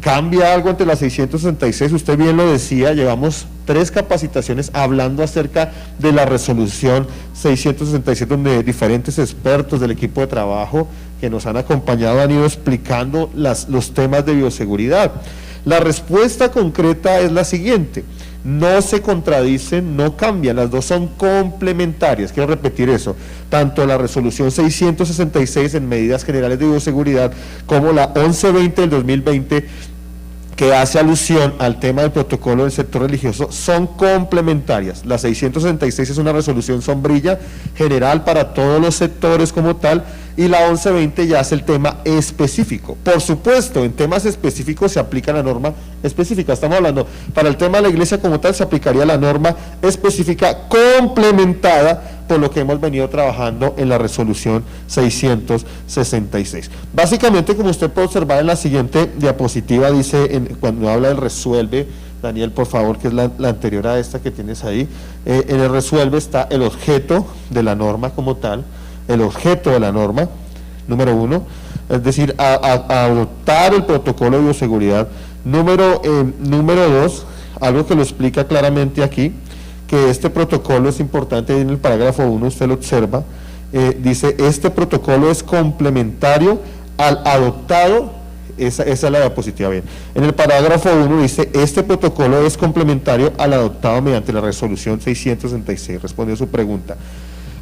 ¿Cambia algo entre la 666? Usted bien lo decía, llevamos 3 capacitaciones hablando acerca de la resolución 666, donde diferentes expertos del equipo de trabajo que nos han acompañado han ido explicando los temas de bioseguridad. La respuesta concreta es la siguiente: no se contradicen, no cambian, las dos son complementarias. Quiero repetir eso: tanto la resolución 666 en medidas generales de bioseguridad como la 1120 del 2020, que hace alusión al tema del protocolo del sector religioso, son complementarias. La 666 es una resolución sombrilla general para todos los sectores como tal, y la 1120 ya es el tema específico. Por supuesto, en temas específicos se aplica la norma específica. Estamos hablando, para el tema de la iglesia como tal, se aplicaría la norma específica complementada por lo que hemos venido trabajando en la resolución 666. Básicamente, como usted puede observar en la siguiente diapositiva, dice, cuando habla del resuelve, Daniel, por favor, que es la anterior a esta que tienes ahí, en el resuelve está el objeto de la norma como tal, el objeto de la norma, número 1, es decir, a adoptar el protocolo de bioseguridad. Número 2, algo que lo explica claramente aquí, que este protocolo es importante, en el parágrafo 1 usted lo observa, dice, este protocolo es complementario al adoptado, esa es la diapositiva, bien. En el parágrafo 1 dice, este protocolo es complementario al adoptado mediante la resolución 666, respondió su pregunta.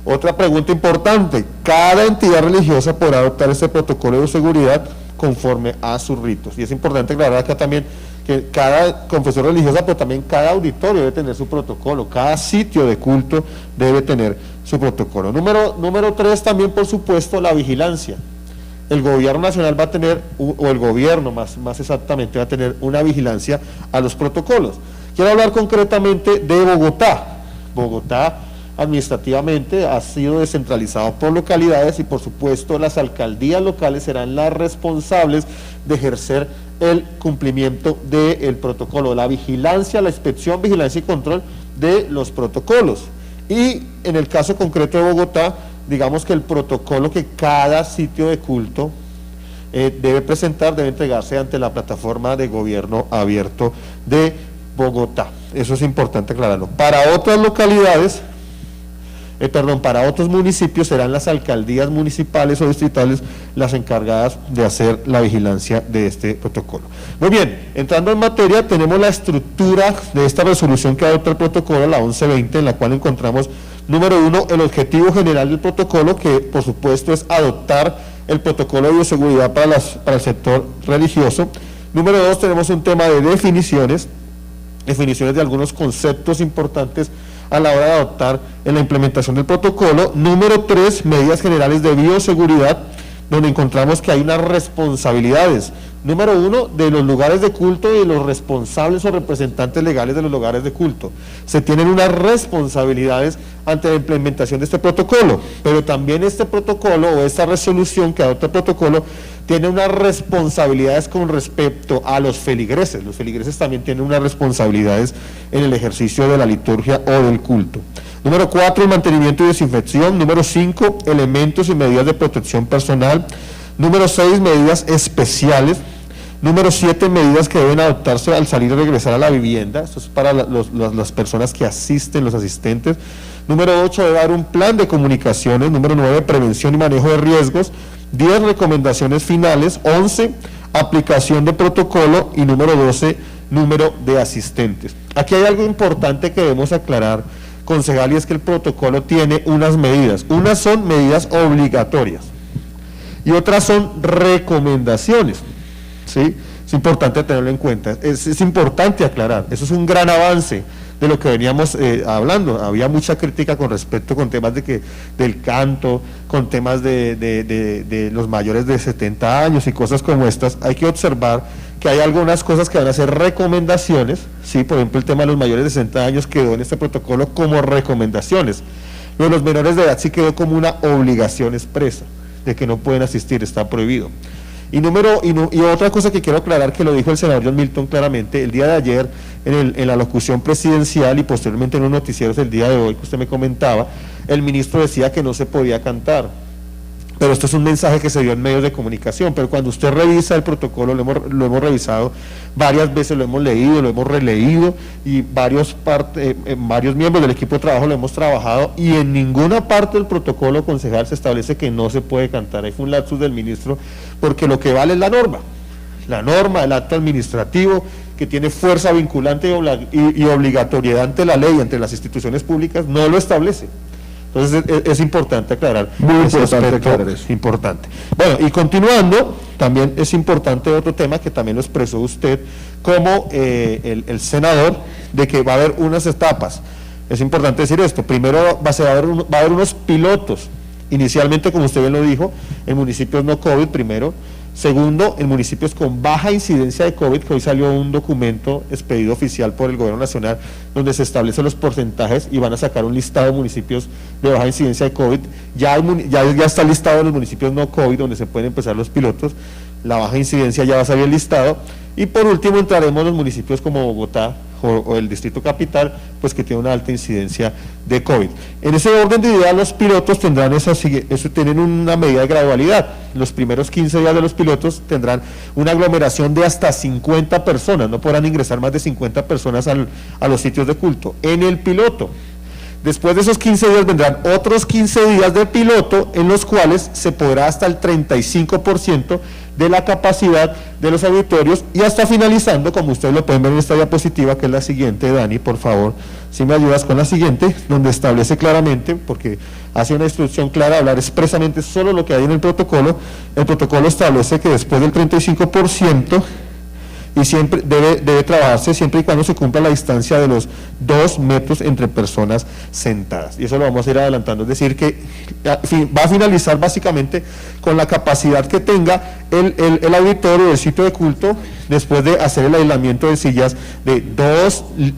Otra pregunta importante: cada entidad religiosa podrá adoptar este protocolo de seguridad conforme a sus ritos, y es importante aclarar acá también que cada confesión religiosa, pero también cada auditorio debe tener su protocolo, cada sitio de culto debe tener su protocolo. Número 3, también por supuesto la vigilancia. El gobierno nacional va a tener, o el gobierno más exactamente, va a tener una vigilancia a los protocolos. Quiero hablar concretamente de Bogotá. Bogotá administrativamente ha sido descentralizado por localidades, y por supuesto las alcaldías locales serán las responsables de ejercer el cumplimiento del protocolo, la vigilancia, la inspección, vigilancia y control de los protocolos. Y en el caso concreto de Bogotá, digamos que el protocolo que cada sitio de culto debe presentar, debe entregarse ante la plataforma de gobierno abierto de Bogotá. Eso es importante aclararlo. Para otras localidades, para otros municipios serán las alcaldías municipales o distritales las encargadas de hacer la vigilancia de este protocolo. Muy bien, entrando en materia, tenemos la estructura de esta resolución que adopta el protocolo, la 1120, en la cual encontramos, número 1, el objetivo general del protocolo, que por supuesto es adoptar el protocolo de bioseguridad para el sector religioso. Número 2, tenemos un tema de definiciones de algunos conceptos importantes a la hora de adoptar en la implementación del protocolo. Número 3, medidas generales de bioseguridad, donde encontramos que hay unas responsabilidades. Número 1, de los lugares de culto y de los responsables o representantes legales de los lugares de culto. Se tienen unas responsabilidades ante la implementación de este protocolo, pero también este protocolo o esta resolución que adopta el protocolo tiene unas responsabilidades con respecto a los feligreses. Los feligreses también tienen unas responsabilidades en el ejercicio de la liturgia o del culto. Número 4, el mantenimiento y desinfección. Número 5, elementos y medidas de protección personal. Número 6, medidas especiales. Número 7, medidas que deben adoptarse al salir y regresar a la vivienda. Esto es para las personas que asisten, los asistentes. Número 8, debe haber un plan de comunicaciones. Número 9, prevención y manejo de riesgos. 10, recomendaciones finales. 11, aplicación de protocolo. Y número 12, número de asistentes. Aquí hay algo importante que debemos aclarar, concejal, y es que el protocolo tiene unas medidas. Unas son medidas obligatorias y otras son recomendaciones, ¿sí? Es importante tenerlo en cuenta, es importante aclarar, eso es un gran avance de lo que veníamos hablando. Había mucha crítica con respecto con temas del canto, con temas de los mayores de 70 años y cosas como estas. Hay que observar que hay algunas cosas que van a ser recomendaciones, ¿sí? Por ejemplo, el tema de los mayores de 60 años quedó en este protocolo como recomendaciones. Lo de los menores de edad sí quedó como una obligación expresa, de que no pueden asistir, está prohibido. Y otra cosa que quiero aclarar, que lo dijo el senador John Milton claramente el día de ayer en la locución presidencial y posteriormente en los noticieros el día de hoy que usted me comentaba, el ministro decía que no se podía cantar. pero esto es un mensaje que se dio en medios de comunicación. Pero cuando usted revisa el protocolo, lo hemos revisado varias veces, lo hemos leído, lo hemos releído, y varios miembros del equipo de trabajo lo hemos trabajado, y en ninguna parte del protocolo, concejal, se establece que no se puede cantar. Ahí fue un lapsus del ministro, porque lo que vale es la norma, el acto administrativo, que tiene fuerza vinculante y obligatoriedad ante la ley, ante las instituciones públicas, no lo establece. Entonces es importante aclarar. Muy importante aclarar eso. Importante. Bueno, y continuando, también es importante otro tema que también lo expresó usted como el senador, de que va a haber unas etapas. Es importante decir esto. Primero va a haber unos pilotos, inicialmente, como usted bien lo dijo, en municipios no COVID primero. Segundo, en municipios con baja incidencia de COVID, que hoy salió un documento expedido oficial por el Gobierno Nacional, donde se establecen los porcentajes y van a sacar un listado de municipios de baja incidencia de COVID. Ya está listado en los municipios no COVID, donde se pueden empezar los pilotos. La baja incidencia ya va a salir el listado. Y por último entraremos en los municipios como Bogotá o el Distrito Capital, pues que tiene una alta incidencia de COVID. En ese orden de ideas, los pilotos tendrán tienen una medida de gradualidad. Los primeros 15 días de los pilotos tendrán una aglomeración de hasta 50 personas, no podrán ingresar más de 50 personas a los sitios de culto en el piloto. Después de esos 15 días vendrán otros 15 días de piloto, en los cuales se podrá hasta el 35% de la capacidad de los auditorios, y hasta finalizando, como ustedes lo pueden ver en esta diapositiva, que es la siguiente. Dani, por favor, si me ayudas con la siguiente, donde establece claramente, porque hace una instrucción clara, hablar expresamente solo lo que hay en el protocolo. El protocolo establece que después del 35%, y siempre debe trabajarse siempre y cuando se cumpla la distancia de los 2 metros entre personas sentadas, y eso lo vamos a ir adelantando. Es decir, que va a finalizar básicamente con la capacidad que tenga el auditorio del sitio de culto, después de hacer el aislamiento de sillas de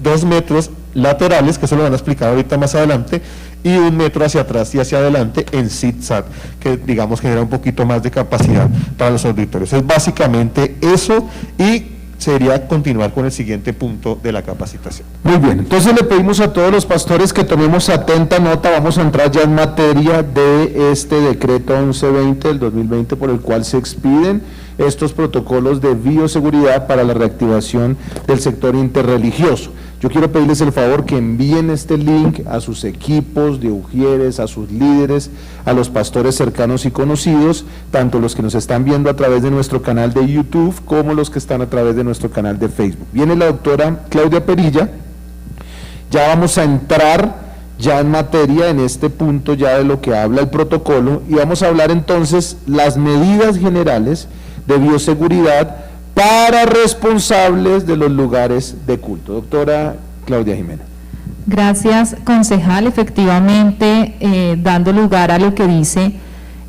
2 metros laterales, que eso lo van a explicar ahorita más adelante, y 1 metro hacia atrás y hacia adelante en zigzag, que digamos genera un poquito más de capacidad para los auditorios. Es básicamente eso, y sería continuar con el siguiente punto de la capacitación. Muy bien, entonces le pedimos a todos los pastores que tomemos atenta nota. Vamos a entrar ya en materia de este decreto 1120 del 2020, por el cual se expiden estos protocolos de bioseguridad para la reactivación del sector interreligioso. Yo quiero pedirles el favor que envíen este link a sus equipos de ujieres, a sus líderes, a los pastores cercanos y conocidos, tanto los que nos están viendo a través de nuestro canal de YouTube como los que están a través de nuestro canal de Facebook. Viene la doctora Claudia Perilla. Ya vamos a entrar ya en materia en este punto ya de lo que habla el protocolo, y vamos a hablar entonces las medidas generales de bioseguridad para responsables de los lugares de culto. Doctora Claudia Jimena. Gracias, concejal. Efectivamente, dando lugar a lo que dice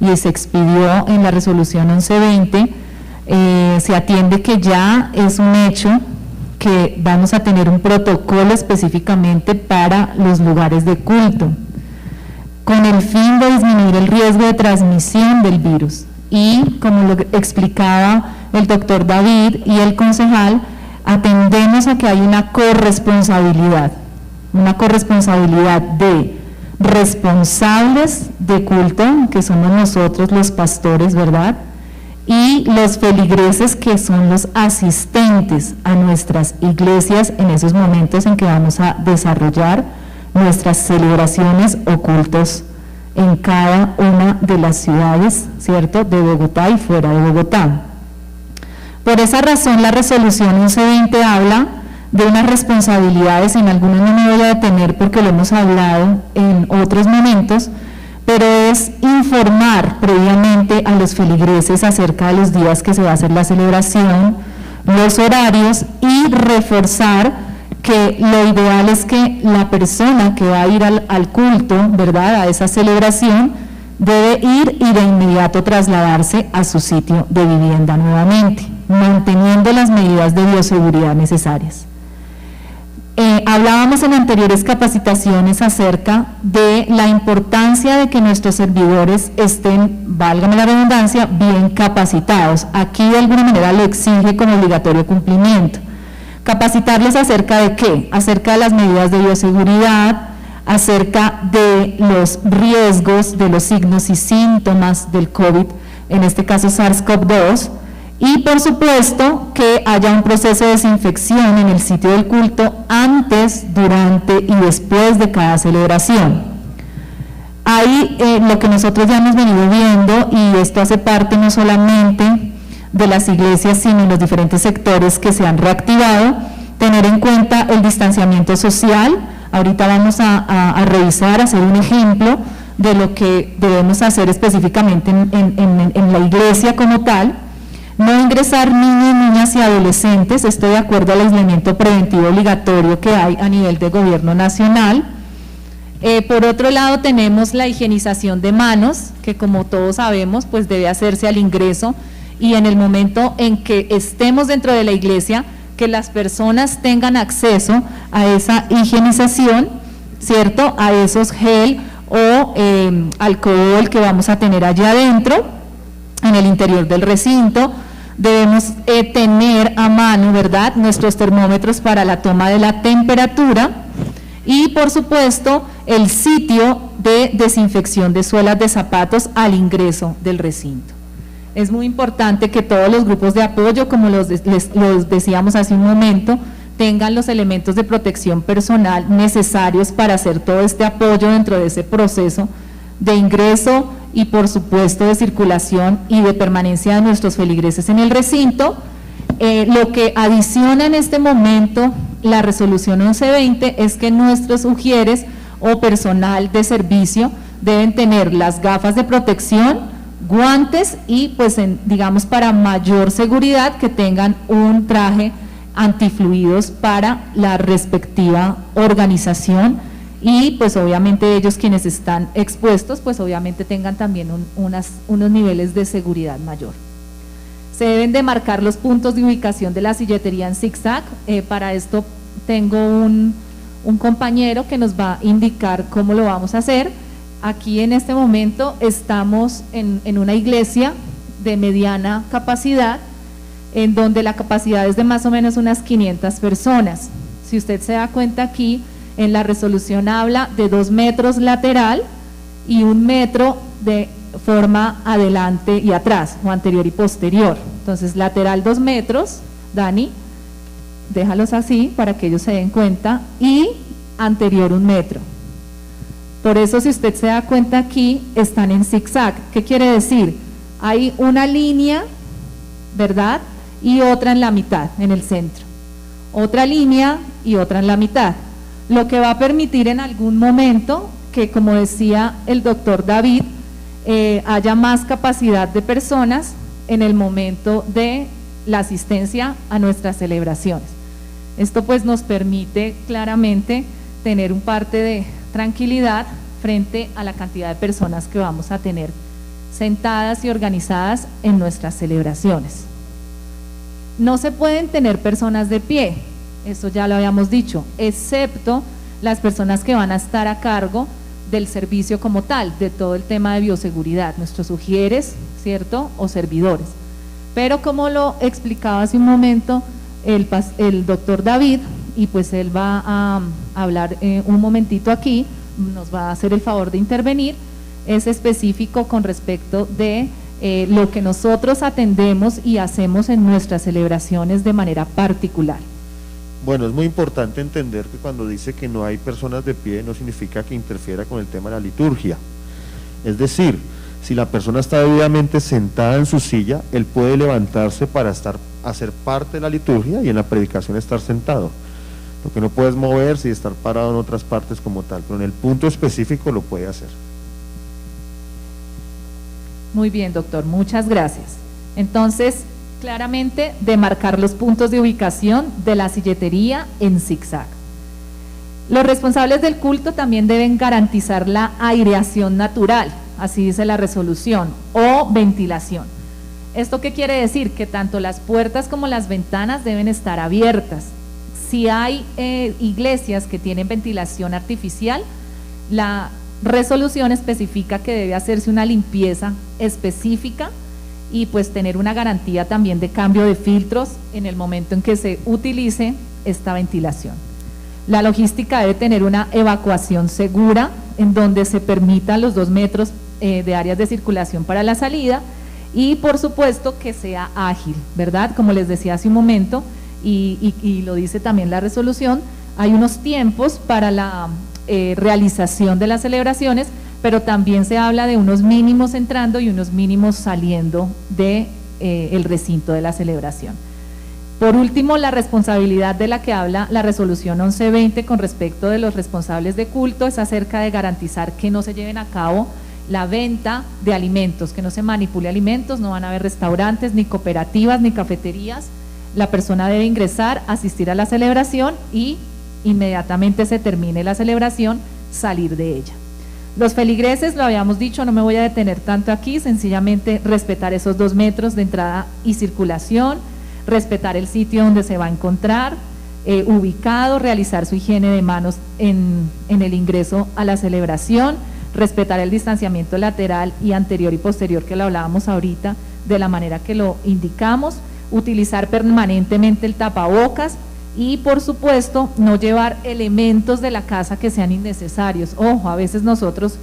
y se expidió en la resolución 1120, se atiende que ya es un hecho que vamos a tener un protocolo específicamente para los lugares de culto, con el fin de disminuir el riesgo de transmisión del virus. Y como lo explicaba el doctor David y el concejal, atendemos a que hay una corresponsabilidad de responsables de culto, que somos nosotros los pastores, ¿verdad?, y los feligreses, que son los asistentes a nuestras iglesias en esos momentos en que vamos a desarrollar nuestras celebraciones o cultos en cada una de las ciudades, ¿cierto?, de Bogotá y fuera de Bogotá. Por esa razón, la resolución 1120 habla de unas responsabilidades. En algunas no me voy a detener porque lo hemos hablado en otros momentos, pero es informar previamente a los feligreses acerca de los días que se va a hacer la celebración, los horarios, y reforzar que lo ideal es que la persona que va a ir al culto, ¿verdad?, a esa celebración, debe ir y de inmediato trasladarse a su sitio de vivienda nuevamente, manteniendo las medidas de bioseguridad necesarias. Hablábamos en anteriores capacitaciones acerca de la importancia de que nuestros servidores estén, válgame la redundancia, bien capacitados. Aquí de alguna manera lo exige como obligatorio cumplimiento. Capacitarles acerca de qué, acerca de las medidas de bioseguridad, acerca de los riesgos, de los signos y síntomas del COVID, en este caso SARS-CoV-2, y por supuesto que haya un proceso de desinfección en el sitio del culto antes, durante y después de cada celebración. Ahí lo que nosotros ya hemos venido viendo, y esto hace parte no solamente de las iglesias, sino en los diferentes sectores que se han reactivado, tener en cuenta el distanciamiento social. Ahorita vamos a revisar, a hacer un ejemplo de lo que debemos hacer específicamente en la iglesia como tal. No ingresar niños, niñas y adolescentes, esto de acuerdo al aislamiento preventivo obligatorio que hay a nivel de gobierno nacional. Por otro lado tenemos la higienización de manos, que como todos sabemos, pues debe hacerse al ingreso y en el momento en que estemos dentro de la iglesia, que las personas tengan acceso a esa higienización, ¿cierto? A esos gel o alcohol que vamos a tener allá adentro, en el interior del recinto. Debemos tener a mano, ¿verdad?, nuestros termómetros para la toma de la temperatura y, por supuesto, el sitio de desinfección de suelas de zapatos al ingreso del recinto. Es muy importante que todos los grupos de apoyo, como los decíamos hace un momento, tengan los elementos de protección personal necesarios para hacer todo este apoyo dentro de ese proceso de ingreso y por supuesto de circulación y de permanencia de nuestros feligreses en el recinto. Lo que adiciona en este momento la resolución 1120 es que nuestros ujieres o personal de servicio deben tener las gafas de protección, guantes y pues digamos para mayor seguridad que tengan un traje antifluidos para la respectiva organización y pues obviamente ellos quienes están expuestos pues obviamente tengan también unos niveles de seguridad mayor. Se deben de marcar los puntos de ubicación de la silletería en zigzag. Para esto tengo un compañero que nos va a indicar cómo lo vamos a hacer. Aquí en este momento estamos en una iglesia de mediana capacidad, en donde la capacidad es de más o menos unas 500 personas. Si usted se da cuenta aquí, en la resolución habla de 2 metros lateral y 1 metro de forma adelante y atrás, o anterior y posterior. Entonces, lateral 2 metros, Dani, déjalos así para que ellos se den cuenta, y anterior 1 metro. Por eso, si usted se da cuenta aquí, están en zigzag. ¿Qué quiere decir? Hay una línea, ¿verdad?, y otra en la mitad, en el centro. Otra línea y otra en la mitad. Lo que va a permitir en algún momento que, como decía el doctor David, haya más capacidad de personas en el momento de la asistencia a nuestras celebraciones. Esto pues nos permite claramente tener un parte de tranquilidad frente a la cantidad de personas que vamos a tener sentadas y organizadas en nuestras celebraciones. No se pueden tener personas de pie, eso ya lo habíamos dicho, excepto las personas que van a estar a cargo del servicio como tal, de todo el tema de bioseguridad, nuestros ujieres, ¿cierto?, o servidores. Pero como lo explicaba hace un momento el doctor David, y pues él va a hablar un momentito aquí, nos va a hacer el favor de intervenir, es específico con respecto de lo que nosotros atendemos y hacemos en nuestras celebraciones de manera particular. Bueno, es muy importante entender que cuando dice que no hay personas de pie no significa que interfiera con el tema de la liturgia. Es decir, si la persona está debidamente sentada en su silla, él puede levantarse para hacer parte de la liturgia y en la predicación estar sentado. Lo que no puede es moverse y estar parado en otras partes como tal, pero en el punto específico lo puede hacer. Muy bien, doctor, muchas gracias. Entonces, claramente demarcar los puntos de ubicación de la silletería en zigzag. Los responsables del culto también deben garantizar la aireación natural, así dice la resolución, o ventilación. ¿Esto qué quiere decir? Que tanto las puertas como las ventanas deben estar abiertas. Si hay iglesias que tienen ventilación artificial, la resolución especifica que debe hacerse una limpieza específica y pues tener una garantía también de cambio de filtros en el momento en que se utilice esta ventilación. La logística debe tener una evacuación segura en donde se permitan los 2 metros de áreas de circulación para la salida y por supuesto que sea ágil, ¿verdad? Como les decía hace un momento y lo dice también la resolución, hay unos tiempos para la realización de las celebraciones, pero también se habla de unos mínimos entrando y unos mínimos saliendo de el recinto de la celebración. Por último, la responsabilidad de la que habla la resolución 1120 con respecto de los responsables de culto es acerca de garantizar que no se lleven a cabo la venta de alimentos, que no se manipule alimentos, no van a haber restaurantes, ni cooperativas, ni cafeterías. La persona debe ingresar, asistir a la celebración y inmediatamente se termine la celebración, salir de ella. Los feligreses, lo habíamos dicho, no me voy a detener tanto aquí, sencillamente respetar esos 2 metros de entrada y circulación, respetar el sitio donde se va a encontrar, ubicado, realizar su higiene de manos en el ingreso a la celebración, respetar el distanciamiento lateral y anterior y posterior que lo hablábamos ahorita de la manera que lo indicamos, utilizar permanentemente el tapabocas y por supuesto no llevar elementos de la casa que sean innecesarios. Ojo, a veces nosotros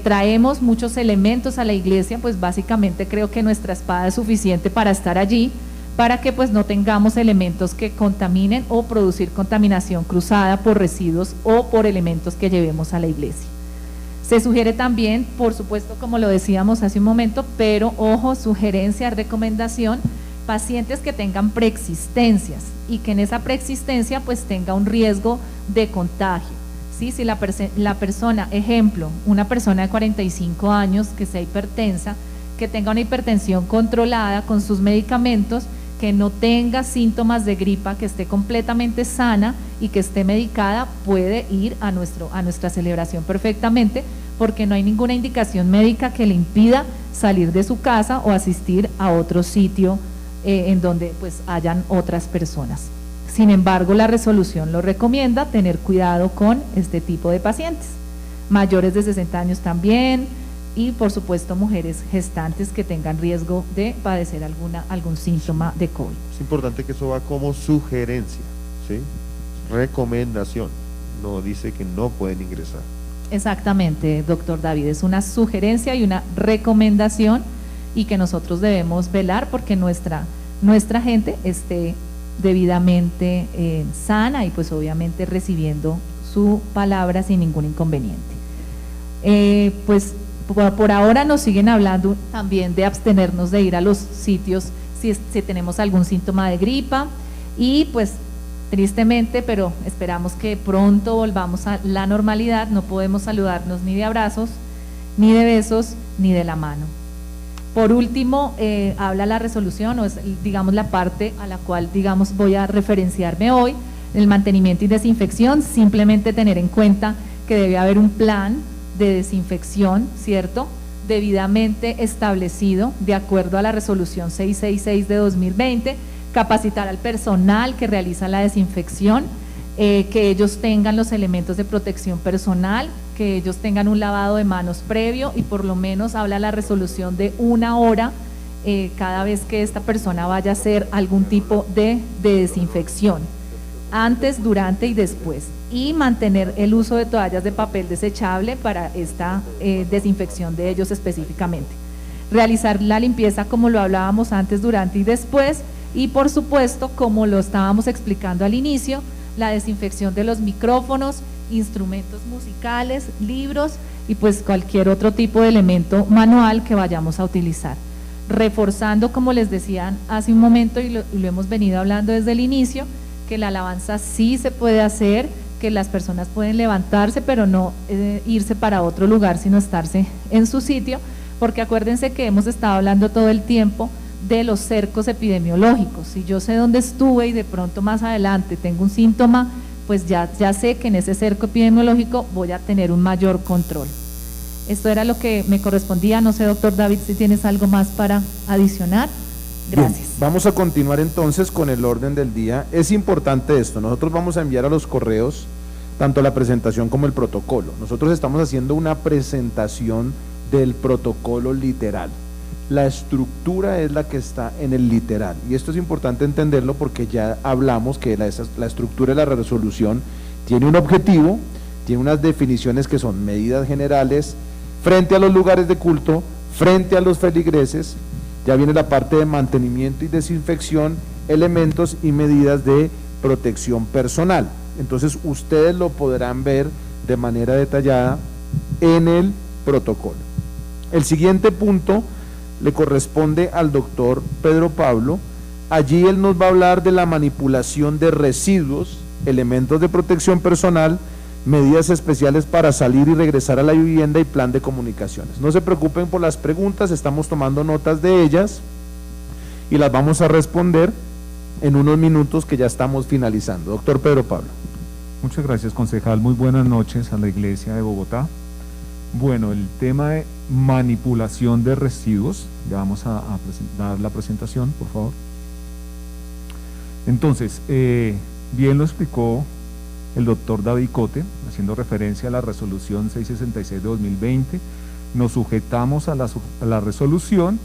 traemos muchos elementos a la iglesia, pues básicamente creo que nuestra espada es suficiente para estar allí, para que pues no tengamos elementos que contaminen o producir contaminación cruzada por residuos o por elementos que llevemos a la iglesia. Se sugiere también, por supuesto, como lo decíamos hace un momento, pero ojo, sugerencia, recomendación, pacientes que tengan preexistencias y que en esa preexistencia pues tenga un riesgo de contagio. ¿Sí? Si la persona, ejemplo, una persona de 45 años que sea hipertensa, que tenga una hipertensión controlada con sus medicamentos, que no tenga síntomas de gripa, que esté completamente sana y que esté medicada, puede ir a nuestra celebración perfectamente, porque no hay ninguna indicación médica que le impida salir de su casa o asistir a otro sitio en donde pues hayan otras personas. Sin embargo, la resolución lo recomienda tener cuidado con este tipo de pacientes, mayores de 60 años también, y por supuesto mujeres gestantes que tengan riesgo de padecer algún síntoma de COVID. Es importante que eso va como sugerencia, ¿sí? Recomendación, no dice que no pueden ingresar. Exactamente, doctor David, es una sugerencia y una recomendación y que nosotros debemos velar porque nuestra gente esté debidamente sana y pues obviamente recibiendo su palabra sin ningún inconveniente. Pues por ahora nos siguen hablando también de abstenernos de ir a los sitios si tenemos algún síntoma de gripa y pues tristemente, pero esperamos que pronto volvamos a la normalidad, no podemos saludarnos ni de abrazos, ni de besos, ni de la mano. Por último, habla la resolución, o es digamos la parte a la cual digamos voy a referenciarme hoy, el mantenimiento y desinfección, simplemente tener en cuenta que debe haber un plan de desinfección, ¿cierto?, debidamente establecido de acuerdo a la resolución 666 de 2020, capacitar al personal que realiza la desinfección, que ellos tengan los elementos de protección personal, que ellos tengan un lavado de manos previo y por lo menos habla la resolución de 1 hora cada vez que esta persona vaya a hacer algún tipo de desinfección, antes, durante y después, y mantener el uso de toallas de papel desechable para esta desinfección de ellos específicamente. Realizar la limpieza como lo hablábamos antes, durante y después, y por supuesto, como lo estábamos explicando al inicio, la desinfección de los micrófonos, instrumentos musicales, libros y pues cualquier otro tipo de elemento manual que vayamos a utilizar. Reforzando, como les decían hace un momento y lo hemos venido hablando desde el inicio, que la alabanza sí se puede hacer, que las personas pueden levantarse, pero no irse para otro lugar, sino estarse en su sitio, porque acuérdense que hemos estado hablando todo el tiempo de los cercos epidemiológicos. Si yo sé dónde estuve y de pronto más adelante tengo un síntoma, pues ya sé que en ese cerco epidemiológico voy a tener un mayor control. Esto era lo que me correspondía. No sé, doctor David, si tienes algo más para adicionar. Gracias. Bien, vamos a continuar entonces con el orden del día. Es importante esto, nosotros vamos a enviar a los correos tanto la presentación como el protocolo. Nosotros estamos haciendo una presentación del protocolo literal. La estructura es la que está en el literal, y esto es importante entenderlo porque ya hablamos que la estructura de la resolución Tiene un objetivo, tiene unas definiciones que son medidas generales frente a los lugares de culto, frente a los feligreses. Ya viene la parte de mantenimiento y desinfección, elementos y medidas de protección personal. Entonces ustedes lo podrán ver de manera detallada en el protocolo. El siguiente punto le corresponde al doctor Pedro Pablo. Allí él nos va a hablar de la manipulación de residuos, elementos de protección personal, medidas especiales para salir y regresar a la vivienda y plan de comunicaciones. No se preocupen por las preguntas, estamos tomando notas de ellas y las vamos a responder en unos minutos que ya estamos finalizando. Doctor Pedro Pablo. Muchas gracias, concejal. Muy buenas noches a la Iglesia de Bogotá. Bueno, el tema de manipulación de residuos, ya vamos a dar la presentación, por favor. Entonces, bien lo explicó el doctor David Cote, haciendo referencia a la resolución 666 de 2020, nos sujetamos a la resolución,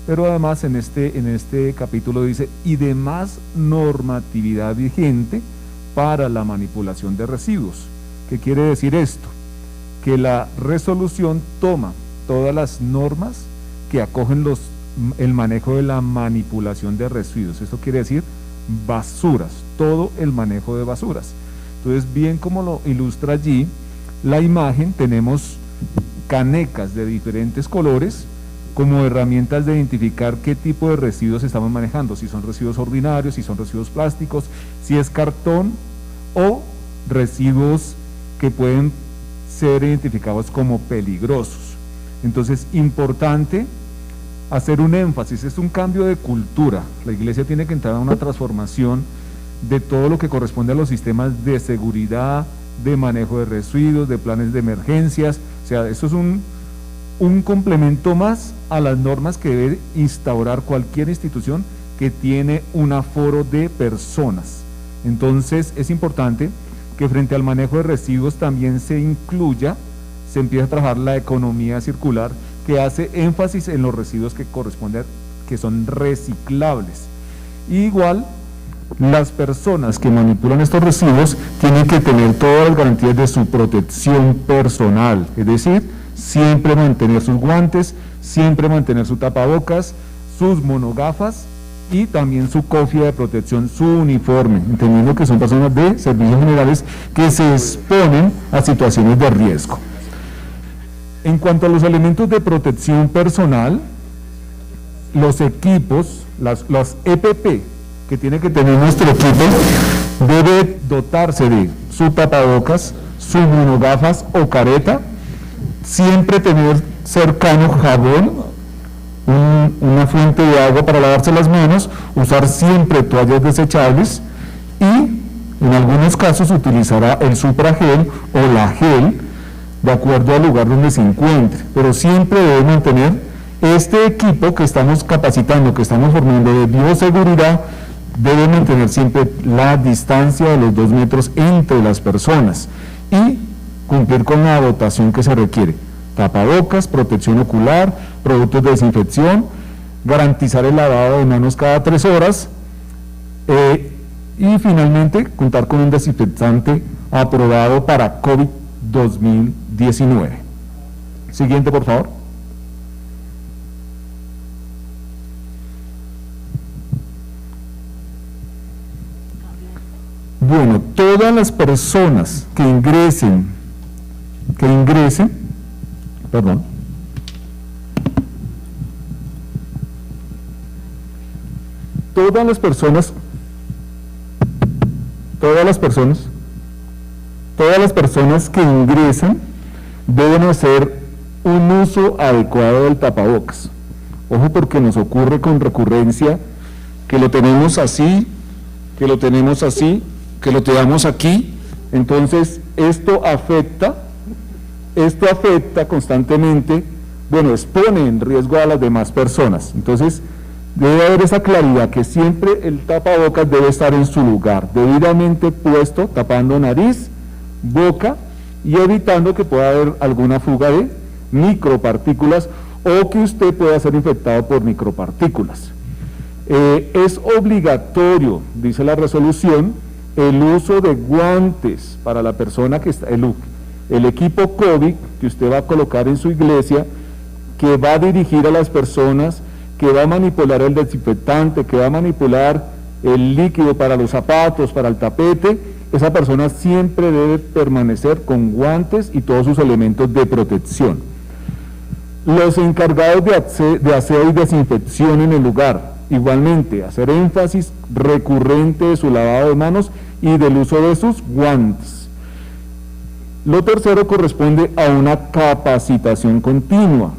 pero además en este capítulo dice, y demás normatividad vigente para la manipulación de residuos. ¿Qué quiere decir esto? Que la resolución toma todas las normas que acogen el manejo de la manipulación de residuos. Esto quiere decir basuras, todo el manejo de basuras. Entonces, bien como lo ilustra allí la imagen, tenemos canecas de diferentes colores como herramientas de identificar qué tipo de residuos estamos manejando, si son residuos ordinarios, si son residuos plásticos, si es cartón o residuos que pueden ser identificados como peligrosos. Entonces, importante hacer un énfasis, es un cambio de cultura. La Iglesia tiene que entrar a una transformación de todo lo que corresponde a los sistemas de seguridad, de manejo de residuos, de planes de emergencias. O sea, esto es un complemento más a las normas que debe instaurar cualquier institución que tiene un aforo de personas. Entonces, es importante que frente al manejo de residuos también se incluya, se empiece a trabajar la economía circular, que hace énfasis en los residuos que corresponden, que son reciclables. Igual, las personas que manipulan estos residuos tienen que tener todas las garantías de su protección personal, es decir, siempre mantener sus guantes, siempre mantener su tapabocas, sus monogafas y también su cofia de protección, su uniforme, entendiendo que son personas de servicios generales que se exponen a situaciones de riesgo. En cuanto a los elementos de protección personal, los equipos, los EPP que tiene que tener nuestro equipo, debe dotarse de su tapabocas, sus monogafas o careta, siempre tener cercano jabón, una fuente de agua para lavarse las manos, usar siempre toallas desechables y en algunos casos utilizará el supragel o la gel de acuerdo al lugar donde se encuentre, pero siempre debe mantener este equipo que estamos capacitando, que estamos formando de bioseguridad, debe mantener siempre la distancia de los 2 metros entre las personas y cumplir con la dotación que se requiere. Tapabocas, protección ocular, productos de desinfección, garantizar el lavado de manos cada 3 horas y finalmente contar con un desinfectante aprobado para COVID-2019. Siguiente, por favor. Bueno, todas las personas que ingresen, todas las personas que ingresan deben hacer un uso adecuado del tapabocas. Ojo, porque nos ocurre con recurrencia que lo tenemos así, que lo tenemos así, que lo tenemos aquí. Entonces esto afecta constantemente, bueno, expone en riesgo a las demás personas. Entonces debe haber esa claridad que siempre el tapabocas debe estar en su lugar, debidamente puesto, tapando nariz, boca y evitando que pueda haber alguna fuga de micropartículas o que usted pueda ser infectado por micropartículas. Es obligatorio, dice la resolución, el uso de guantes para la persona que está, el equipo COVID que usted va a colocar en su iglesia, que va a dirigir a las personas, que va a manipular el desinfectante, que va a manipular el líquido para los zapatos, para el tapete, esa persona siempre debe permanecer con guantes y todos sus elementos de protección. Los encargados de aseo y desinfección en el lugar, igualmente, hacer énfasis recurrente de su lavado de manos y del uso de sus guantes. Lo tercero corresponde a una capacitación continua,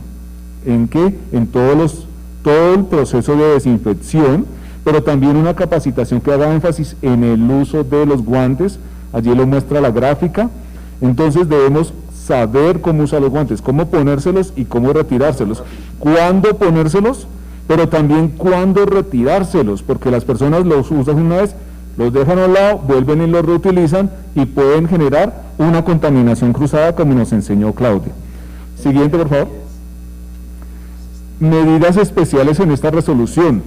en que en todo el proceso de desinfección, pero también una capacitación que haga énfasis en el uso de los guantes, allí lo muestra la gráfica. Entonces debemos saber cómo usar los guantes, cómo ponérselos y cómo retirárselos, cuándo ponérselos, pero también cuándo retirárselos, porque las personas los usan una vez, los dejan a un lado, vuelven y los reutilizan y pueden generar una contaminación cruzada, como nos enseñó Claudia. Siguiente, por favor. Medidas especiales en esta resolución.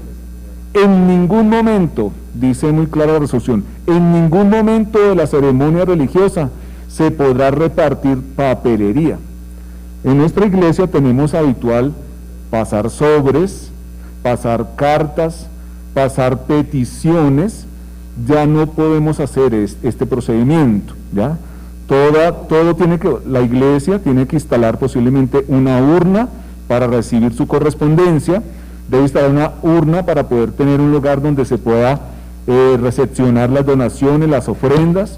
En ningún momento, dice muy clara la resolución, en ningún momento de la ceremonia religiosa se podrá repartir papelería. En nuestra iglesia tenemos habitual pasar sobres, pasar cartas, pasar peticiones. Ya no podemos hacer este procedimiento, ¿ya? La iglesia tiene que instalar posiblemente una urna para recibir su correspondencia, debe instalar una urna para poder tener un lugar donde se pueda recepcionar las donaciones, las ofrendas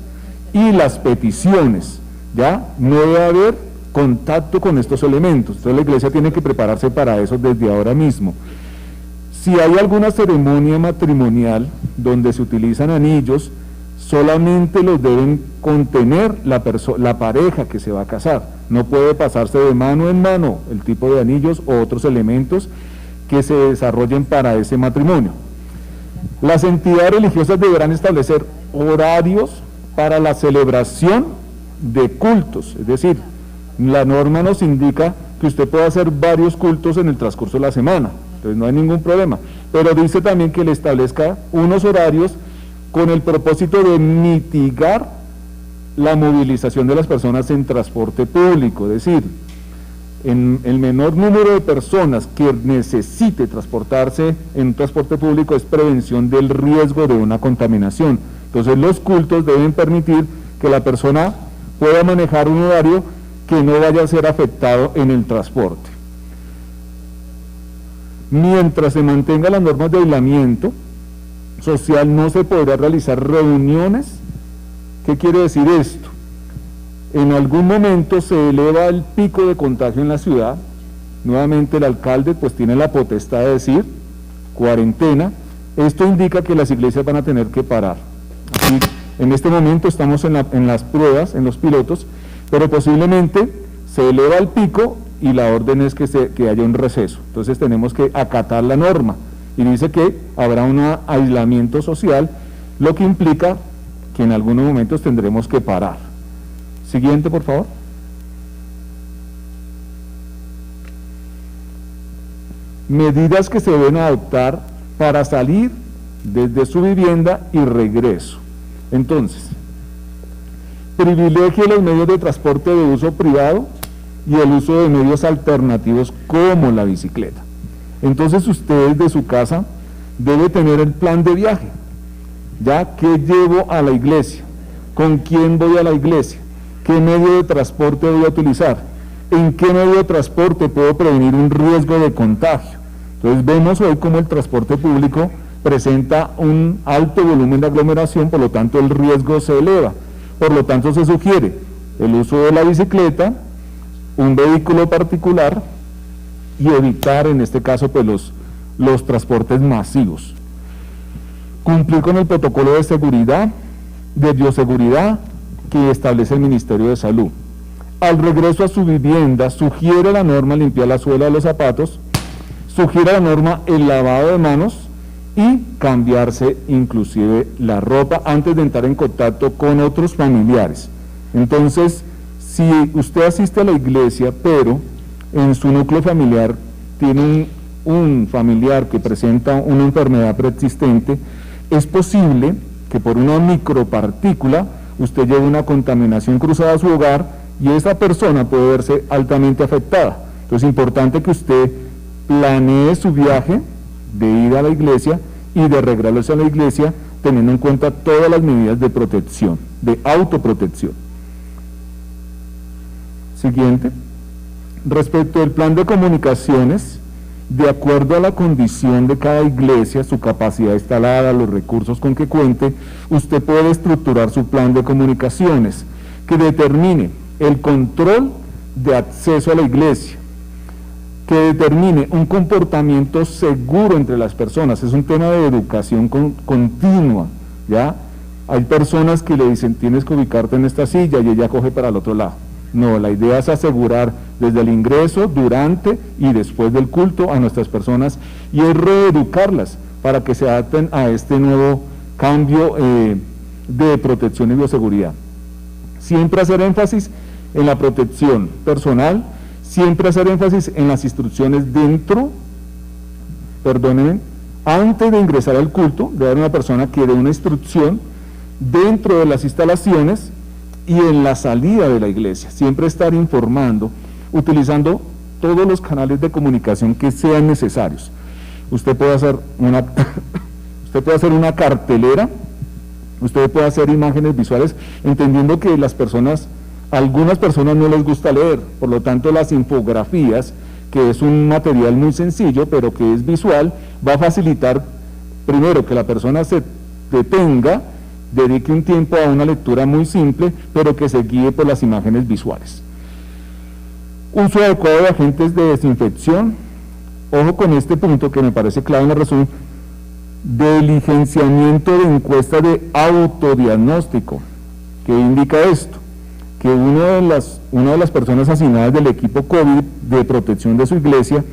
y las peticiones, ¿ya? No debe haber contacto con estos elementos, entonces la iglesia tiene que prepararse para eso desde ahora mismo. Si hay alguna ceremonia matrimonial donde se utilizan anillos, solamente los deben contener la pareja que se va a casar. No puede pasarse de mano en mano el tipo de anillos o otros elementos que se desarrollen para ese matrimonio. Las entidades religiosas deberán establecer horarios para la celebración de cultos, es decir, la norma nos indica que usted puede hacer varios cultos en el transcurso de la semana, entonces no hay ningún problema, pero dice también que le establezca unos horarios con el propósito de mitigar la movilización de las personas en transporte público, es decir, en el menor número de personas que necesite transportarse en transporte público es prevención del riesgo de una contaminación. Entonces los cultos deben permitir que la persona pueda manejar un horario que no vaya a ser afectado en el transporte. Mientras se mantenga las normas de aislamiento social, no se podrá realizar reuniones. ¿Qué quiere decir esto? En algún momento se eleva el pico de contagio en la ciudad, nuevamente el alcalde pues tiene la potestad de decir cuarentena. Esto indica que las iglesias van a tener que parar. Así, en este momento estamos en las pruebas, en los pilotos, pero posiblemente se eleva el pico y la orden es que haya un receso. Entonces tenemos que acatar la norma y dice que habrá un aislamiento social, lo que implica que en algunos momentos tendremos que parar. Siguiente, por favor. Medidas que se deben adoptar para salir desde su vivienda y regreso. Entonces, privilegie los medios de transporte de uso privado y el uso de medios alternativos como la bicicleta. Entonces usted desde su casa debe tener el plan de viaje, ya que llevo a la iglesia, con quién voy a la iglesia, qué medio de transporte voy a utilizar, en qué medio de transporte puedo prevenir un riesgo de contagio. Entonces vemos hoy cómo el transporte público presenta un alto volumen de aglomeración, por lo tanto el riesgo se eleva. Por lo tanto se sugiere el uso de la bicicleta, un vehículo particular y evitar en este caso pues los transportes masivos. Cumplir con el protocolo de seguridad, de bioseguridad que establece el Ministerio de Salud. Al regreso a su vivienda, sugiere la norma limpiar la suela de los zapatos, sugiere la norma el lavado de manos y cambiarse inclusive la ropa antes de entrar en contacto con otros familiares. Entonces, si usted asiste a la iglesia, pero en su núcleo familiar tiene un familiar que presenta una enfermedad preexistente, es posible que por una micropartícula usted lleva una contaminación cruzada a su hogar y esa persona puede verse altamente afectada. Entonces es importante que usted planee su viaje de ida a la iglesia y de regreso a la iglesia, teniendo en cuenta todas las medidas de protección, de autoprotección. Siguiente. Respecto al plan de comunicaciones, de acuerdo a la condición de cada iglesia, su capacidad instalada, los recursos con que cuente, usted puede estructurar su plan de comunicaciones que determine el control de acceso a la iglesia, que determine un comportamiento seguro entre las personas. Es un tema de educación continua, ¿ya? Hay personas que le dicen, tienes que ubicarte en esta silla, y ella coge para el otro lado. No, la idea es asegurar desde el ingreso, durante y después del culto a nuestras personas, y es reeducarlas para que se adapten a este nuevo cambio de protección y bioseguridad. Siempre hacer énfasis en la protección personal, siempre hacer énfasis en las instrucciones antes de ingresar al culto, debe haber una persona que dé una instrucción dentro de las instalaciones y en la salida de la iglesia. Siempre estar informando, utilizando todos los canales de comunicación que sean necesarios. Usted puede hacer una cartelera, usted puede hacer imágenes visuales, entendiendo que algunas personas no les gusta leer, por lo tanto las infografías, que es un material muy sencillo, pero que es visual, va a facilitar, primero, que la persona se detenga, dedique un tiempo a una lectura muy simple, pero que se guíe por las imágenes visuales. Uso adecuado de agentes de desinfección. Ojo con este punto que me parece clave en la resumen. Diligenciamiento de encuesta de autodiagnóstico. ¿Qué indica esto? Que una de las personas asignadas del equipo COVID de protección de su iglesia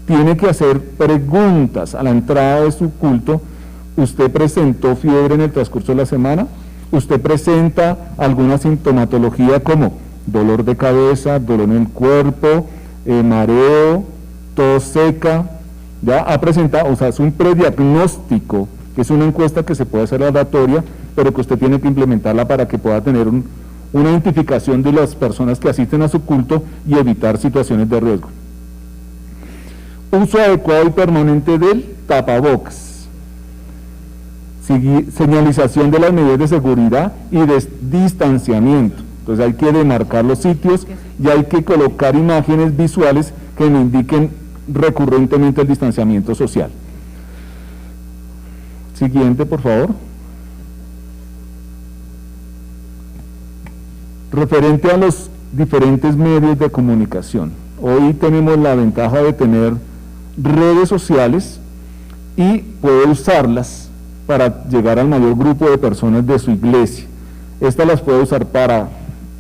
tiene que hacer preguntas a la entrada de su culto. ¿Usted presentó fiebre en el transcurso de la semana? ¿Usted presenta alguna sintomatología como dolor de cabeza, dolor en el cuerpo, mareo, tos seca? ¿Ya ha presentado? O sea, es un prediagnóstico, que es una encuesta que se puede hacer aleatoria, pero que usted tiene que implementarla para que pueda tener una identificación de las personas que asisten a su culto y evitar situaciones de riesgo. Uso adecuado y permanente del tapabocas. Señalización de las medidas de seguridad y de distanciamiento. Entonces hay que demarcar los sitios y hay que colocar imágenes visuales que me indiquen recurrentemente el distanciamiento social. Siguiente, por favor. Referente a los diferentes medios de comunicación. Hoy tenemos la ventaja de tener redes sociales y puede usarlas para llegar al mayor grupo de personas de su iglesia. Estas las puede usar para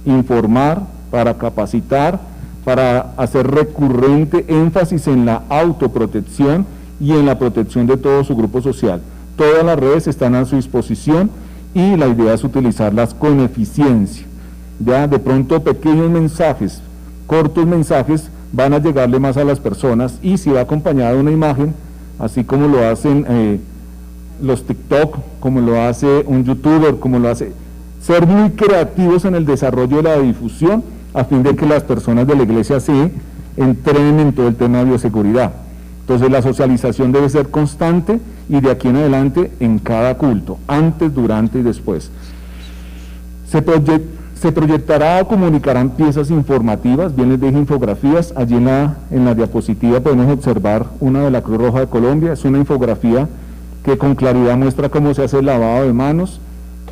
informar, para capacitar, para hacer recurrente énfasis en la autoprotección y en la protección de todo su grupo social. Todas las redes están a su disposición y la idea es utilizarlas con eficiencia. Ya de pronto pequeños mensajes, cortos mensajes van a llegarle más a las personas, y si va acompañada de una imagen, así como lo hacen los TikTok, como lo hace un youtuber, como lo hace, ser muy creativos en el desarrollo de la difusión a fin de que las personas de la iglesia se entrenen en todo el tema de bioseguridad. Entonces la socialización debe ser constante y de aquí en adelante en cada culto, antes, durante y después. Se proyectará o comunicarán piezas informativas, bien les dije infografías. Allí en la diapositiva podemos observar una de la Cruz Roja de Colombia. Es una infografía que con claridad muestra cómo se hace el lavado de manos,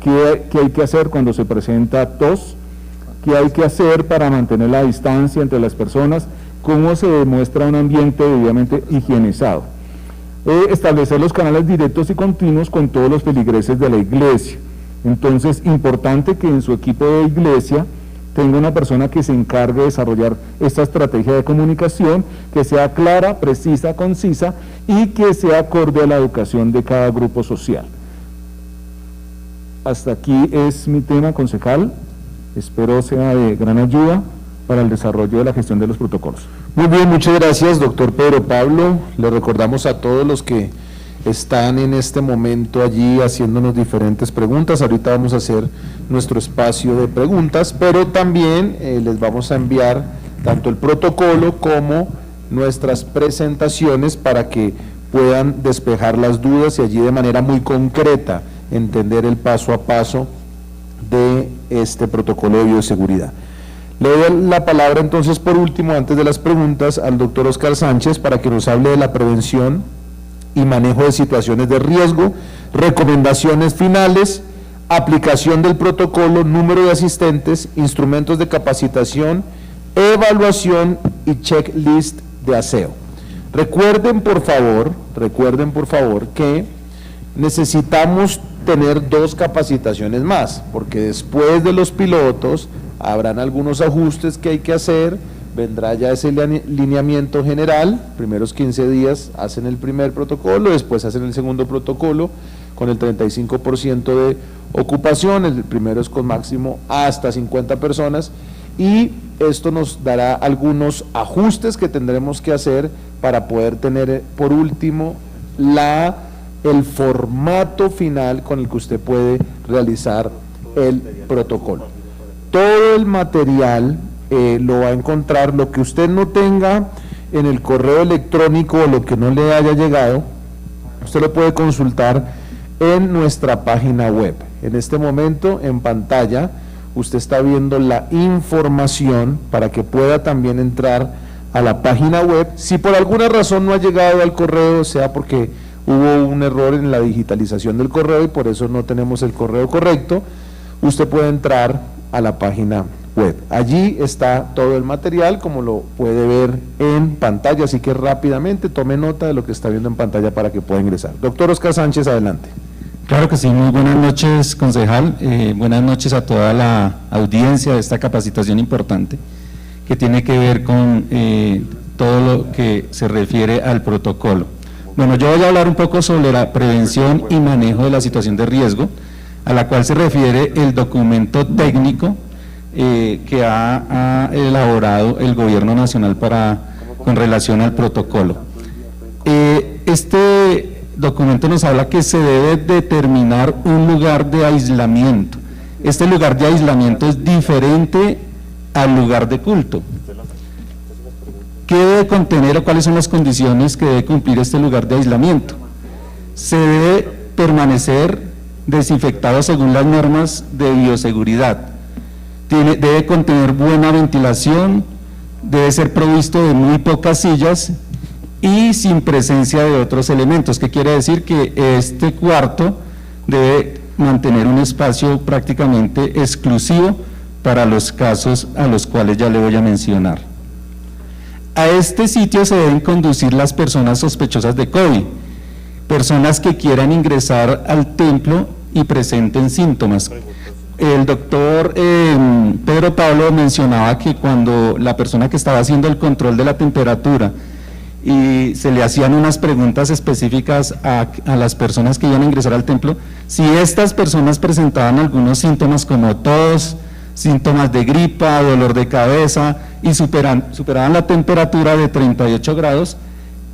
qué hay que hacer cuando se presenta tos, qué hay que hacer para mantener la distancia entre las personas, cómo se demuestra un ambiente debidamente higienizado. Establecer los canales directos y continuos con todos los feligreses de la iglesia. Entonces, importante que en su equipo de iglesia tenga una persona que se encargue de desarrollar esta estrategia de comunicación, que sea clara, precisa, concisa y que sea acorde a la educación de cada grupo social. Hasta aquí es mi tema, concejal. Espero sea de gran ayuda para el desarrollo de la gestión de los protocolos. Muy bien, muchas gracias, doctor Pedro Pablo. Le recordamos a todos los que están en este momento allí haciéndonos diferentes preguntas. Ahorita vamos a hacer nuestro espacio de preguntas, pero también les vamos a enviar tanto el protocolo como nuestras presentaciones para que puedan despejar las dudas y allí de manera muy concreta entender el paso a paso de este protocolo de bioseguridad. Le doy la palabra entonces por último, antes de las preguntas, al doctor Oscar Sánchez para que nos hable de la prevención y manejo de situaciones de riesgo, recomendaciones finales, aplicación del protocolo, número de asistentes, instrumentos de capacitación, evaluación y checklist de aseo. Recuerden por favor que necesitamos tener 2 capacitaciones más, porque después de los pilotos habrán algunos ajustes que hay que hacer, vendrá ya ese lineamiento general, primeros 15 días hacen el primer protocolo, después hacen el segundo protocolo con el 35% de ocupación, el primero es con máximo hasta 50 personas, y esto nos dará algunos ajustes que tendremos que hacer para poder tener por último el formato final con el que usted puede realizar el protocolo. Todo el material lo va a encontrar, lo que usted no tenga en el correo electrónico o lo que no le haya llegado, usted lo puede consultar en nuestra página web. En este momento en pantalla usted está viendo la información para que pueda también entrar a la página web. Si por alguna razón no ha llegado al correo, sea porque hubo un error en la digitalización del correo y por eso no tenemos el correo correcto, usted puede entrar a la página web. Allí está todo el material, como lo puede ver en pantalla, así que rápidamente tome nota de lo que está viendo en pantalla para que pueda ingresar. Doctor Oscar Sánchez, adelante. Claro que sí, muy buenas noches, concejal, buenas noches a toda la audiencia de esta capacitación importante que tiene que ver con todo lo que se refiere al protocolo. Bueno, yo voy a hablar un poco sobre la prevención y manejo de la situación de riesgo, a la cual se refiere el documento técnico que ha elaborado el Gobierno Nacional con relación al protocolo. Este documento nos habla que se debe determinar un lugar de aislamiento. Este lugar de aislamiento es diferente al lugar de culto. ¿Qué debe contener o cuáles son las condiciones que debe cumplir este lugar de aislamiento? Se debe permanecer desinfectado según las normas de bioseguridad. Debe contener buena ventilación, debe ser provisto de muy pocas sillas y sin presencia de otros elementos, que quiere decir que este cuarto debe mantener un espacio prácticamente exclusivo para los casos a los cuales ya le voy a mencionar. A este sitio se deben conducir las personas sospechosas de COVID, personas que quieran ingresar al templo y presenten síntomas. El doctor Pedro Pablo mencionaba que cuando la persona que estaba haciendo el control de la temperatura y se le hacían unas preguntas específicas a las personas que iban a ingresar al templo, si estas personas presentaban algunos síntomas como tos, síntomas de gripa, dolor de cabeza y superaban la temperatura de 38 grados,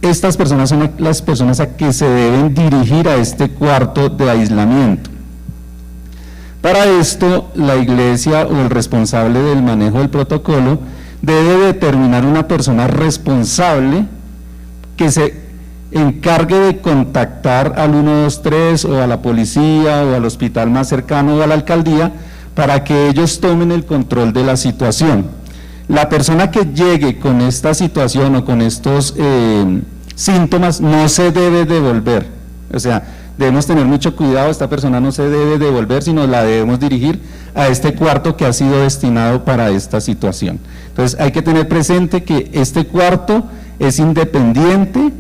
estas personas son las personas a que se deben dirigir a este cuarto de aislamiento. Para esto, la iglesia o el responsable del manejo del protocolo debe determinar una persona responsable que se encargue de contactar al 123 o a la policía o al hospital más cercano o a la alcaldía para que ellos tomen el control de la situación. La persona que llegue con esta situación o con estos síntomas no se debe devolver, o sea, debemos tener mucho cuidado, esta persona no se debe devolver, sino la debemos dirigir a este cuarto que ha sido destinado para esta situación. Entonces hay que tener presente que este cuarto es independiente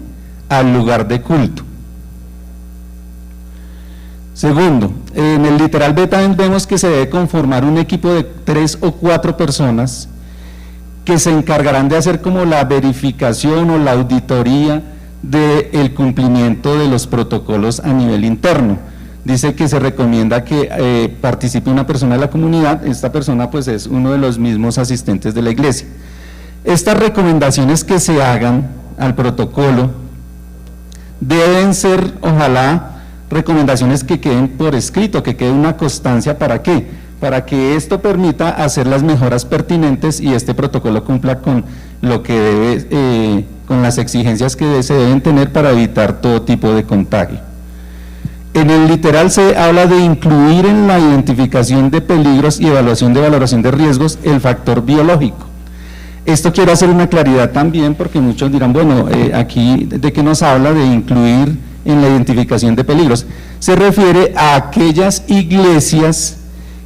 al lugar de culto. Segundo, en el literal B también vemos que se debe conformar un equipo de 3 o 4 personas que se encargarán de hacer como la verificación o la auditoría del cumplimiento de los protocolos a nivel interno. Dice que se recomienda que participe una persona de la comunidad, esta persona pues es uno de los mismos asistentes de la iglesia. Estas recomendaciones que se hagan al protocolo deben ser, ojalá, recomendaciones que queden por escrito, que quede una constancia. ¿Para qué? Para que esto permita hacer las mejoras pertinentes y este protocolo cumpla con lo que debe, con las exigencias que se deben tener para evitar todo tipo de contagio. En el literal se habla de incluir en la identificación de peligros y valoración de riesgos el factor biológico. Esto quiero hacer una claridad también, porque muchos dirán, bueno, aquí de qué nos habla de incluir en la identificación de peligros. Se refiere a aquellas iglesias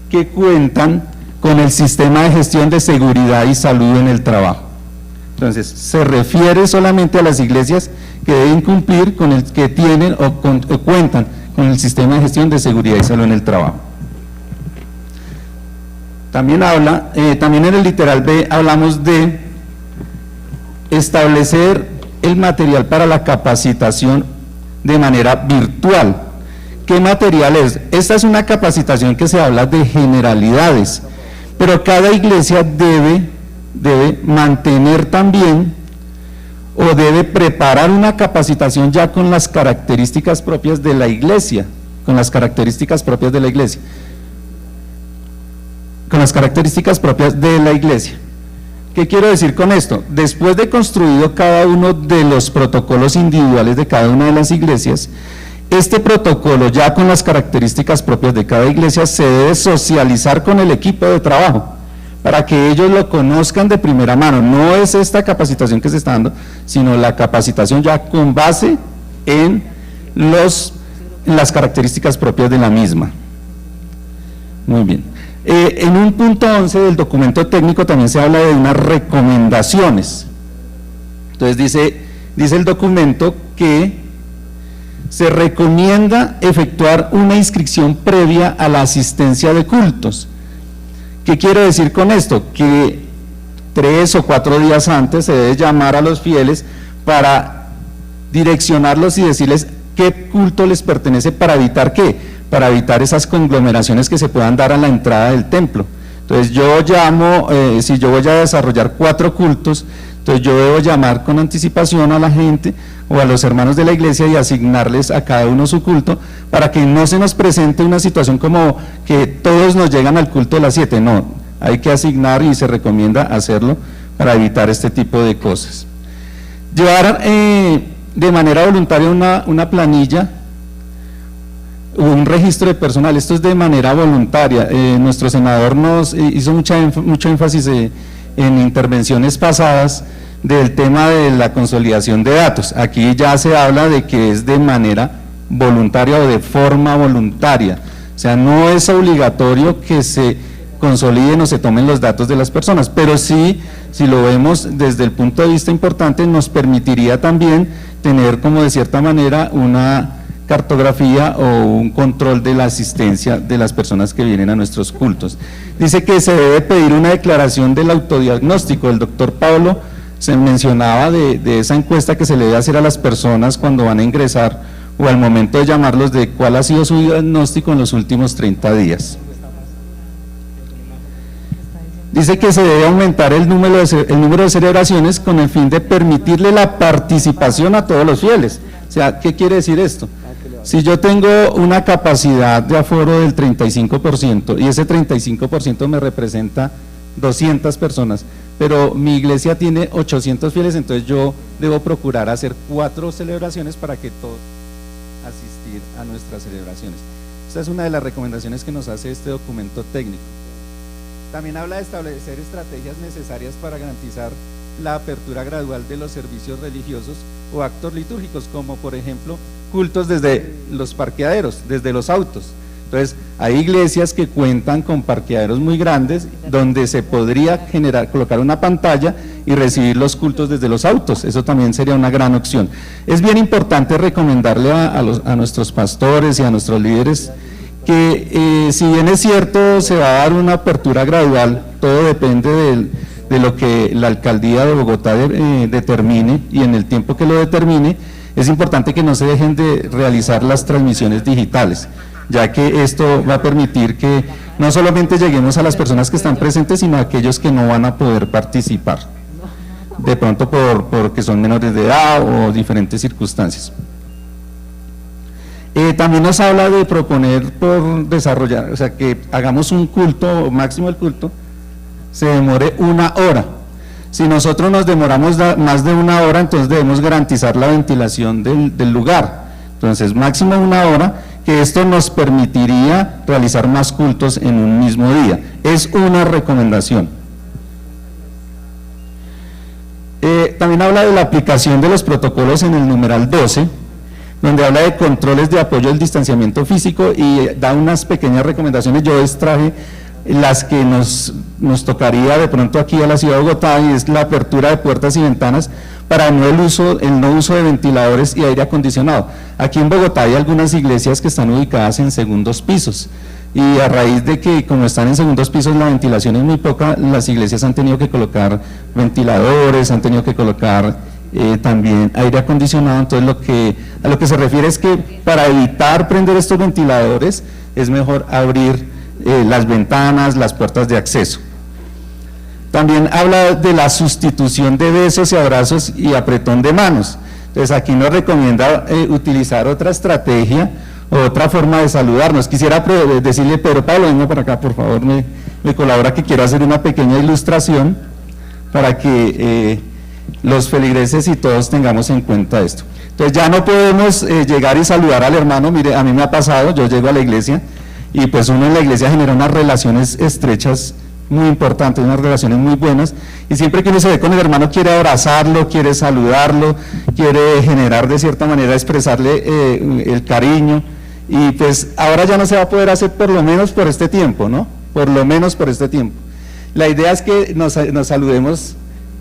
que cuentan con el sistema de gestión de seguridad y salud en el trabajo. Entonces, se refiere solamente a las iglesias que deben cumplir con el que tienen o cuentan con el sistema de gestión de seguridad y salud en el trabajo. También también en el literal B hablamos de establecer el material para la capacitación de manera virtual. ¿Qué material es? Esta es una capacitación que se habla de generalidades, pero cada iglesia debe mantener también o debe preparar una capacitación ya con las características propias de la iglesia, con las características propias de la iglesia. ¿Qué quiero decir con esto? Después de construido cada uno de los protocolos individuales de cada una de las iglesias, este protocolo ya con las características propias de cada iglesia se debe socializar con el equipo de trabajo para que ellos lo conozcan de primera mano. No es esta capacitación que se está dando, sino la capacitación ya con base en las características propias de la misma. Muy bien. En un punto 11 del documento técnico también se habla de unas recomendaciones. Entonces dice el documento que se recomienda efectuar una inscripción previa a la asistencia de cultos. ¿Qué quiero decir con esto? Que 3 o 4 días antes se debe llamar a los fieles para direccionarlos y decirles qué culto les pertenece, para evitar ¿qué? Para evitar esas conglomeraciones que se puedan dar a la entrada del templo. Entonces yo llamo, si yo voy a desarrollar 4 cultos, entonces yo debo llamar con anticipación a la gente o a los hermanos de la iglesia y asignarles a cada uno su culto, para que no se nos presente una situación como que todos nos llegan al culto de las 7, no, hay que asignar y se recomienda hacerlo para evitar este tipo de cosas. Llevar de manera voluntaria una planilla, un registro de personal, esto es de manera voluntaria. Nuestro senador nos hizo mucho énfasis en intervenciones pasadas del tema de la consolidación de datos. Aquí ya se habla de que es de manera voluntaria o de forma voluntaria, o sea, no es obligatorio que se consoliden o se tomen los datos de las personas, pero sí, si lo vemos desde el punto de vista importante, nos permitiría también tener como de cierta manera una cartografía o un control de la asistencia de las personas que vienen a nuestros cultos. Dice que se debe pedir una declaración del autodiagnóstico. El doctor Pablo se mencionaba de esa encuesta que se le debe hacer a las personas cuando van a ingresar o al momento de llamarlos, de cuál ha sido su diagnóstico en los últimos 30 días. Dice que se debe aumentar el número de celebraciones con el fin de permitirle la participación a todos los fieles. O sea, ¿qué quiere decir esto? Si yo tengo una capacidad de aforo del 35% y ese 35% me representa 200 personas, pero mi iglesia tiene 800 fieles, entonces yo debo procurar hacer 4 celebraciones para que todos asistir a nuestras celebraciones. Esta es una de las recomendaciones que nos hace este documento técnico. También habla de establecer estrategias necesarias para garantizar la apertura gradual de los servicios religiosos o actos litúrgicos, como por ejemplo cultos desde los parqueaderos, desde los autos. Entonces hay iglesias que cuentan con parqueaderos muy grandes donde se podría colocar una pantalla y recibir los cultos desde los autos. Eso también sería una gran opción. Es bien importante recomendarle a nuestros pastores y a nuestros líderes que si bien es cierto se va a dar una apertura gradual, todo depende de lo que la alcaldía de Bogotá determine y en el tiempo que lo determine. Es importante que no se dejen de realizar las transmisiones digitales, ya que esto va a permitir que no solamente lleguemos a las personas que están presentes, sino a aquellos que no van a poder participar, de pronto porque son menores de edad o diferentes circunstancias. También nos habla de proponer por desarrollar, o sea, que hagamos un culto, máximo el culto, se demore 1 hora. Si nosotros nos demoramos más de 1 hora, entonces debemos garantizar la ventilación del lugar. Entonces, máximo 1 hora, que esto nos permitiría realizar más cultos en un mismo día. Es una recomendación. También habla de la aplicación de los protocolos en el numeral 12, donde habla de controles de apoyo al distanciamiento físico y da unas pequeñas recomendaciones. Yo extraje las que nos tocaría de pronto aquí a la ciudad de Bogotá, y es la apertura de puertas y ventanas para el no uso de ventiladores y aire acondicionado. Aquí en Bogotá hay algunas iglesias que están ubicadas en segundos pisos, y a raíz de que como están en segundos pisos la ventilación es muy poca, las iglesias han tenido que colocar ventiladores, han tenido que colocar también aire acondicionado. Entonces a lo que se refiere es que para evitar prender estos ventiladores es mejor abrir las ventanas, las puertas de acceso. También habla de la sustitución de besos y abrazos y apretón de manos. Entonces aquí nos recomienda utilizar otra estrategia, otra forma de saludarnos. Quisiera decirle, Pedro Pablo, venga para acá, por favor, me colabora, que quiero hacer una pequeña ilustración para que los feligreses y todos tengamos en cuenta esto. Entonces ya no podemos llegar y saludar al hermano. Mire, a mí me ha pasado, yo llego a la iglesia y pues uno en la iglesia genera unas relaciones estrechas muy importantes, unas relaciones muy buenas, y siempre que uno se ve con el hermano quiere abrazarlo, quiere saludarlo, quiere generar de cierta manera, expresarle el cariño, y pues ahora ya no se va a poder hacer, por lo menos por este tiempo, ¿no? Por lo menos por este tiempo. La idea es que nos saludemos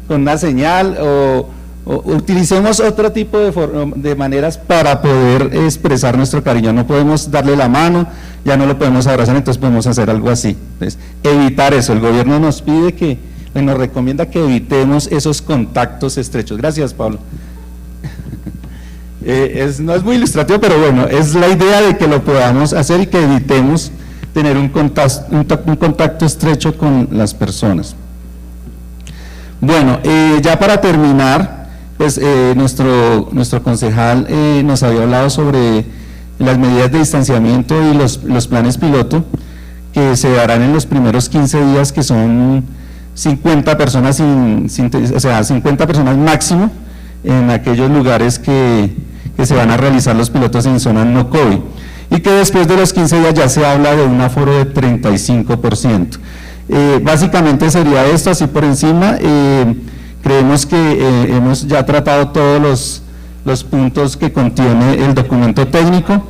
con una señal o utilicemos otro tipo de maneras para poder expresar nuestro cariño. No podemos darle la mano, ya no lo podemos abrazar, entonces podemos hacer algo así. Entonces, evitar eso. El gobierno nos pide nos recomienda que evitemos esos contactos estrechos. Gracias, Pablo. No es muy ilustrativo, pero bueno, es la idea de que lo podamos hacer y que evitemos tener un contacto estrecho con las personas. Bueno, ya para terminar, pues nuestro concejal nos había hablado sobre las medidas de distanciamiento y los planes piloto que se darán en los primeros 15 días, que son 50 personas, o sea, 50 personas máximo en aquellos lugares que se van a realizar los pilotos en zona no COVID, y que después de los 15 días ya se habla de un aforo de 35%. Básicamente sería esto, así por encima. Creemos que hemos ya tratado todos los puntos que contiene el documento técnico.